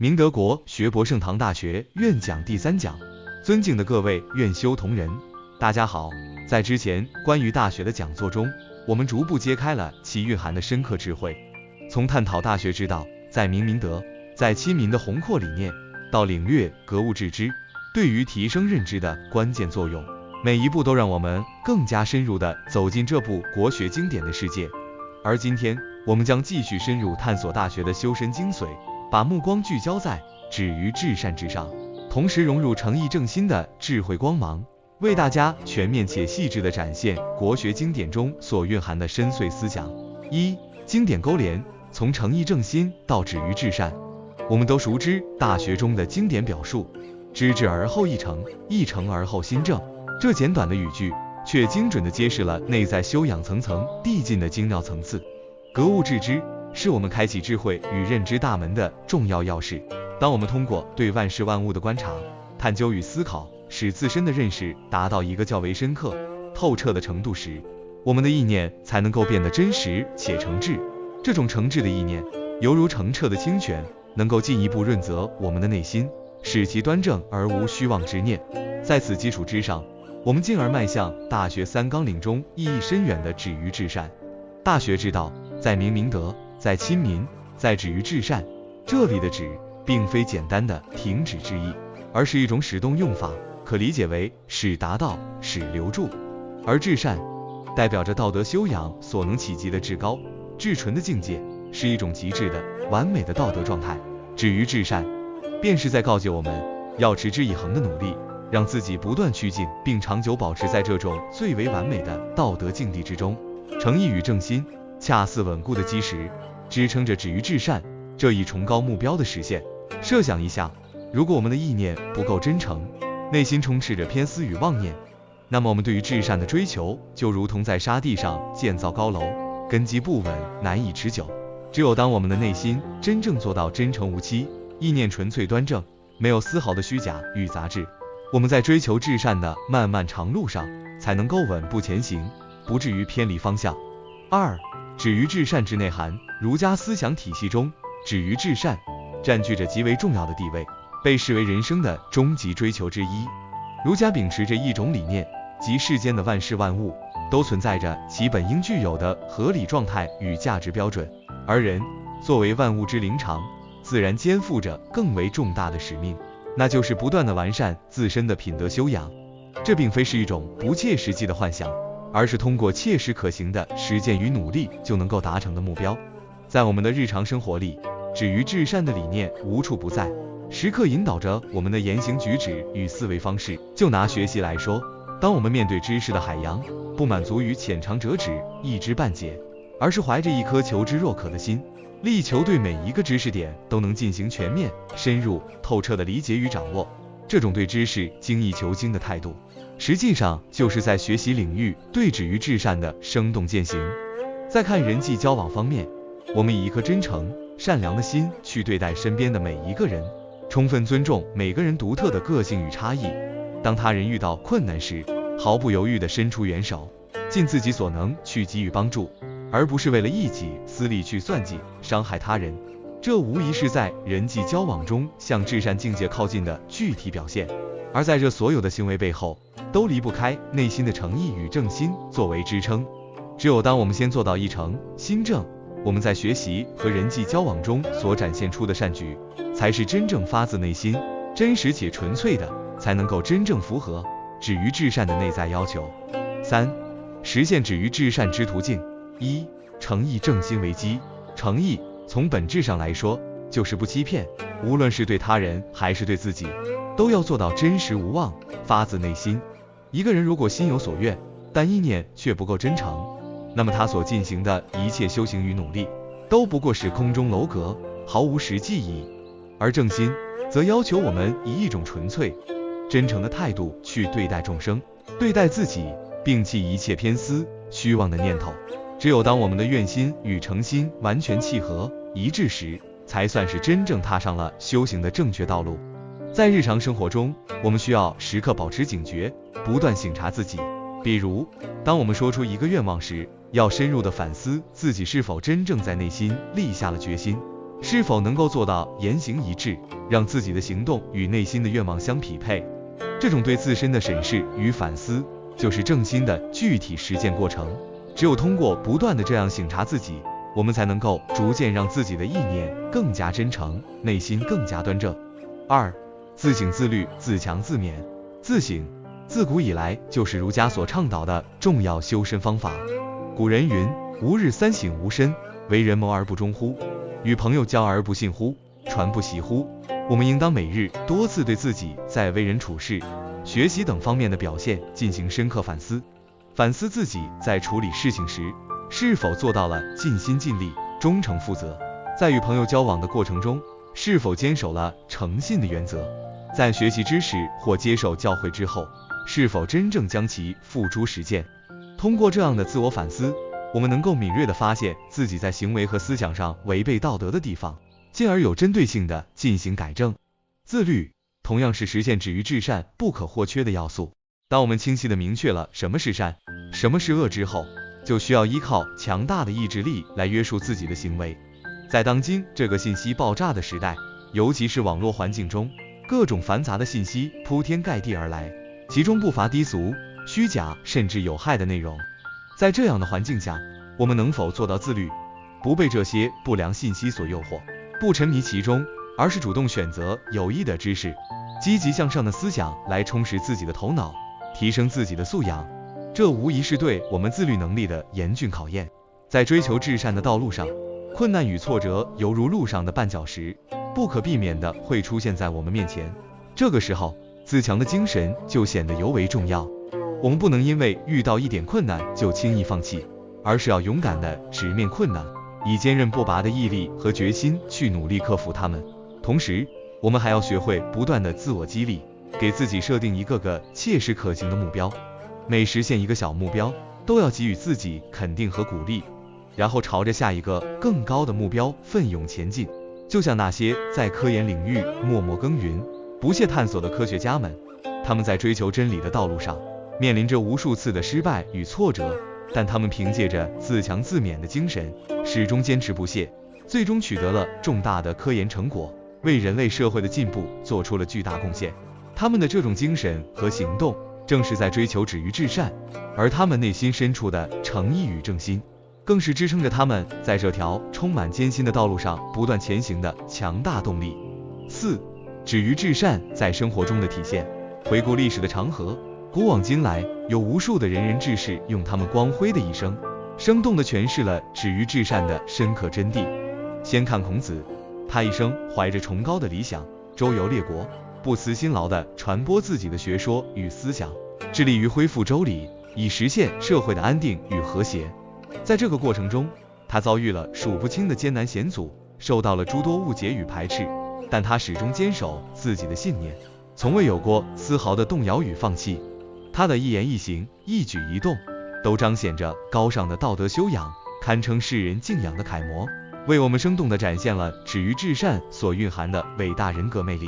明德国学博圣堂大学院讲第3讲，尊敬的各位院修同仁，大家好。在之前关于大学的讲座中，我们逐步揭开了其蕴含的深刻智慧，从探讨大学之道在明明德，在亲民的宏阔理念，到领略格物致知对于提升认知的关键作用，每一步都让我们更加深入地走进这部国学经典的世界。而今天我们将继续深入探索大学的修身精髓，把目光聚焦在止于至善之上，同时融入诚意正心的智慧光芒，为大家全面且细致地展现国学经典中所蕴含的深邃思想。一、经典勾连，从诚意正心到止于至善。我们都熟知大学中的经典表述，知至而后意诚，意诚而后心正。这简短的语句却精准地揭示了内在修养层层递进的精妙层次。格物致知是我们开启智慧与认知大门的重要钥匙。当我们通过对万事万物的观察、探究与思考，使自身的认识达到一个较为深刻、透彻的程度时，我们的意念才能够变得真实且诚挚。这种诚挚的意念，犹如澄澈的清泉，能够进一步润泽我们的内心，使其端正而无虚妄之念。在此基础之上，我们进而迈向大学3纲领中意义深远的止于至善。大学之道，在明明德，在亲民，在止于至善。这里的止，并非简单的停止之意，而是一种使动用法，可理解为使达到，使留住。而至善，代表着道德修养所能企及的至高、至纯的境界，是一种极致的、完美的道德状态。止于至善，便是在告诫我们要持之以恒的努力，让自己不断趋近，并长久保持在这种最为完美的道德境地之中。诚意与正心恰似稳固的基石，支撑着止于至善这一崇高目标的实现。设想一下，如果我们的意念不够真诚，内心充斥着偏私与妄念，那么我们对于至善的追求就如同在沙地上建造高楼，根基不稳，难以持久。只有当我们的内心真正做到真诚无欺，意念纯粹端正，没有丝毫的虚假与杂质，我们在追求至善的漫漫长路上才能够稳步前行，不至于偏离方向。2. 止于至善之内涵。儒家思想体系中，止于至善占据着极为重要的地位，被视为人生的终极追求之一。儒家秉持着一种理念，即世间的万事万物都存在着其本应具有的合理状态与价值标准，而人作为万物之灵长，自然肩负着更为重大的使命，那就是不断地完善自身的品德修养。这并非是一种不切实际的幻想，而是通过切实可行的实践与努力就能够达成的目标。在我们的日常生活里，止于至善的理念无处不在，时刻引导着我们的言行举止与思维方式。就拿学习来说，当我们面对知识的海洋，不满足于浅尝辄止、一知半解，而是怀着一颗求知若渴的心，力求对每一个知识点都能进行全面、深入、透彻的理解与掌握，这种对知识精益求精的态度，实际上就是在学习领域对止于至善的生动践行。再看人际交往方面，我们以一颗真诚、善良的心去对待身边的每一个人，充分尊重每个人独特的个性与差异。当他人遇到困难时，毫不犹豫地伸出援手，尽自己所能去给予帮助，而不是为了一己私利去算计、伤害他人。这无疑是在人际交往中向至善境界靠近的具体表现。而在这所有的行为背后，都离不开内心的诚意与正心作为支撑。只有当我们先做到意诚心正，我们在学习和人际交往中所展现出的善举，才是真正发自内心、真实且纯粹的，才能够真正符合止于至善的内在要求。3. 实现止于至善之途径。1. 诚意正心为基。诚意从本质上来说，就是不欺骗，无论是对他人还是对自己，都要做到真实无妄，发自内心。一个人如果心有所愿，但意念却不够真诚，那么他所进行的一切修行与努力，都不过是空中楼阁，毫无实际意义。而正心则要求我们以一种纯粹、真诚的态度去对待众生，对待自己，摒弃一切偏私、虚妄的念头。只有当我们的愿心与诚心完全契合一致时，才算是真正踏上了修行的正确道路。在日常生活中，我们需要时刻保持警觉，不断省察自己。比如，当我们说出一个愿望时，要深入地反思自己是否真正在内心立下了决心，是否能够做到言行一致，让自己的行动与内心的愿望相匹配？这种对自身的审视与反思，就是正心的具体实践过程。只有通过不断的这样省察自己，我们才能够逐渐让自己的意念更加真诚，内心更加端正。2. 自省自律，自强自勉。自省，自古以来就是儒家所倡导的重要修身方法。古人云：吾日三省吾身，为人谋而不忠乎？与朋友交而不信乎？传不习乎？我们应当每日多次对自己在为人处事、学习等方面的表现进行深刻反思，反思自己在处理事情时是否做到了尽心尽力、忠诚负责，在与朋友交往的过程中是否坚守了诚信的原则，在学习知识或接受教诲之后是否真正将其付诸实践。通过这样的自我反思，我们能够敏锐地发现自己在行为和思想上违背道德的地方，进而有针对性地进行改正。自律同样是实现止于至善不可或缺的要素。当我们清晰地明确了什么是善，什么是恶之后，就需要依靠强大的意志力来约束自己的行为。在当今这个信息爆炸的时代，尤其是网络环境中，各种繁杂的信息铺天盖地而来，其中不乏低俗、虚假甚至有害的内容。在这样的环境下，我们能否做到自律，不被这些不良信息所诱惑，不沉迷其中，而是主动选择有益的知识、积极向上的思想来充实自己的头脑，提升自己的素养？这无疑是对我们自律能力的严峻考验。在追求至善的道路上，困难与挫折犹如路上的绊脚石，不可避免的会出现在我们面前。这个时候，自强的精神就显得尤为重要。我们不能因为遇到一点困难就轻易放弃，而是要勇敢的直面困难，以坚韧不拔的毅力和决心去努力克服它们。同时，我们还要学会不断的自我激励，给自己设定一个个切实可行的目标。每实现一个小目标，都要给予自己肯定和鼓励，然后朝着下一个更高的目标奋勇前进。就像那些在科研领域默默耕耘、不懈探索的科学家们，他们在追求真理的道路上面临着无数次的失败与挫折，但他们凭借着自强自勉的精神，始终坚持不懈，最终取得了重大的科研成果，为人类社会的进步做出了巨大贡献。他们的这种精神和行动，正是在追求止于至善，而他们内心深处的诚意与正心，更是支撑着他们在这条充满艰辛的道路上不断前行的强大动力。4. 止于至善在生活中的体现。回顾历史的长河，古往今来，有无数的仁人志士用他们光辉的一生，生动地诠释了止于至善的深刻真谛。先看孔子，他一生怀着崇高的理想，周游列国，不辞辛劳地传播自己的学说与思想，致力于恢复周礼，以实现社会的安定与和谐。在这个过程中，他遭遇了数不清的艰难险阻，受到了诸多误解与排斥，但他始终坚守自己的信念，从未有过丝毫的动摇与放弃。他的一言一行、一举一动，都彰显着高尚的道德修养，堪称世人敬仰的楷模，为我们生动地展现了止于至善所蕴含的伟大人格魅力。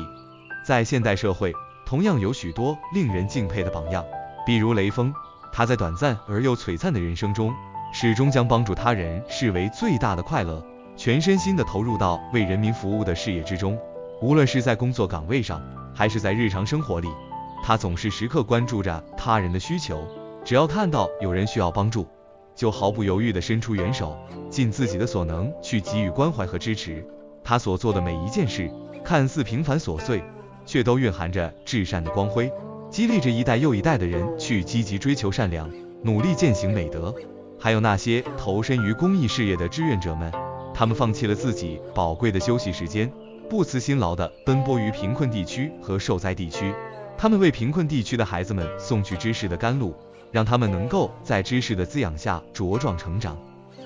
在现代社会，同样有许多令人敬佩的榜样，比如雷锋，他在短暂而又璀璨的人生中，始终将帮助他人视为最大的快乐，全身心地投入到为人民服务的事业之中。无论是在工作岗位上，还是在日常生活里，他总是时刻关注着他人的需求，只要看到有人需要帮助，就毫不犹豫地伸出援手，尽自己的所能去给予关怀和支持。他所做的每一件事，看似平凡琐碎，却都蕴含着至善的光辉，激励着一代又一代的人去积极追求善良，努力践行美德。还有那些投身于公益事业的志愿者们，他们放弃了自己宝贵的休息时间，不辞辛劳地奔波于贫困地区和受灾地区。他们为贫困地区的孩子们送去知识的甘露，让他们能够在知识的滋养下茁壮成长；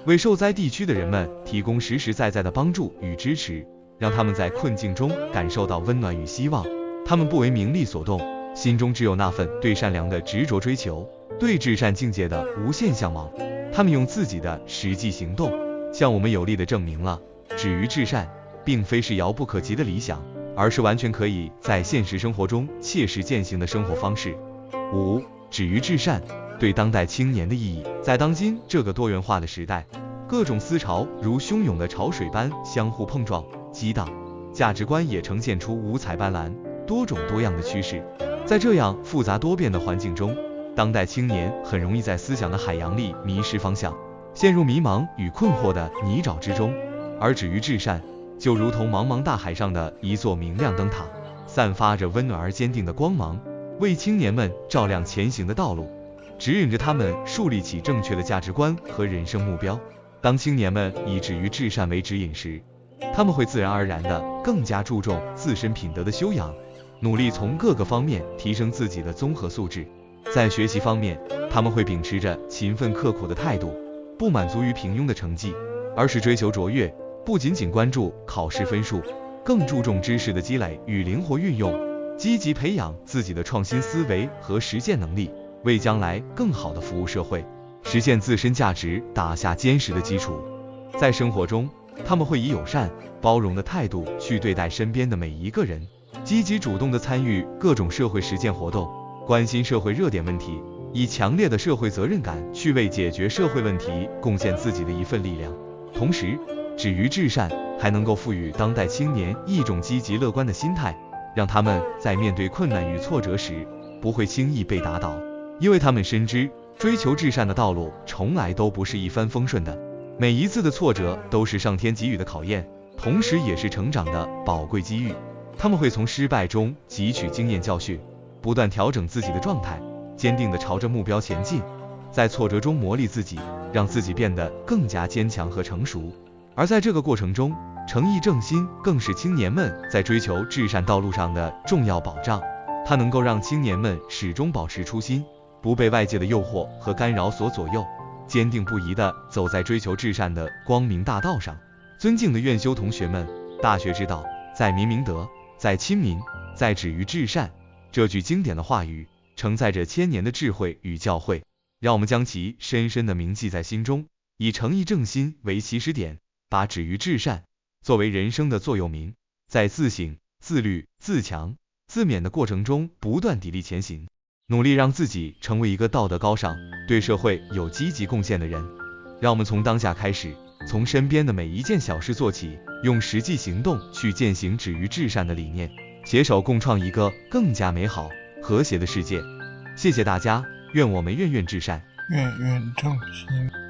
为受灾地区的人们提供实实在在的帮助与支持，让他们在困境中感受到温暖与希望。他们不为名利所动，心中只有那份对善良的执着追求，对至善境界的无限向往。他们用自己的实际行动，向我们有力地证明了止于至善并非是遥不可及的理想，而是完全可以在现实生活中切实践行的生活方式。5. 止于至善对当代青年的意义。在当今这个多元化的时代，各种思潮如汹涌的潮水般相互碰撞、激荡，价值观也呈现出五彩斑斓、多种多样的趋势。在这样复杂多变的环境中，当代青年很容易在思想的海洋里迷失方向，陷入迷茫与困惑的泥沼之中。而止于至善，就如同茫茫大海上的一座明亮灯塔，散发着温暖而坚定的光芒，为青年们照亮前行的道路，指引着他们树立起正确的价值观和人生目标。当青年们以止于至善为指引时，他们会自然而然地更加注重自身品德的修养，努力从各个方面提升自己的综合素质。在学习方面，他们会秉持着勤奋刻苦的态度，不满足于平庸的成绩，而是追求卓越，不仅仅关注考试分数，更注重知识的积累与灵活运用，积极培养自己的创新思维和实践能力，为将来更好的服务社会，实现自身价值打下坚实的基础。在生活中，他们会以友善、包容的态度去对待身边的每一个人，积极主动地参与各种社会实践活动，关心社会热点问题，以强烈的社会责任感去为解决社会问题贡献自己的一份力量。同时，止于至善还能够赋予当代青年一种积极乐观的心态，让他们在面对困难与挫折时不会轻易被打倒，因为他们深知追求至善的道路从来都不是一帆风顺的，每一次的挫折都是上天给予的考验，同时也是成长的宝贵机遇。他们会从失败中汲取经验教训，不断调整自己的状态，坚定地朝着目标前进，在挫折中磨砺自己，让自己变得更加坚强和成熟。而在这个过程中，诚意正心更是青年们在追求至善道路上的重要保障。它能够让青年们始终保持初心，不被外界的诱惑和干扰所左右，坚定不移地走在追求至善的光明大道上。尊敬的院修同学们，大学之道，在明明德，在亲民，在止于至善。这句经典的话语承载着千年的智慧与教诲，让我们将其深深地铭记在心中，以诚意正心为起始点，把止于至善作为人生的座右铭，在自省、自律、自强、自勉的过程中不断砥砺前行，努力让自己成为一个道德高尚、对社会有积极贡献的人。让我们从当下开始，从身边的每一件小事做起，用实际行动去践行止于至善的理念，携手共创一个更加美好、和谐的世界。谢谢大家，愿我们愿至善，愿正心。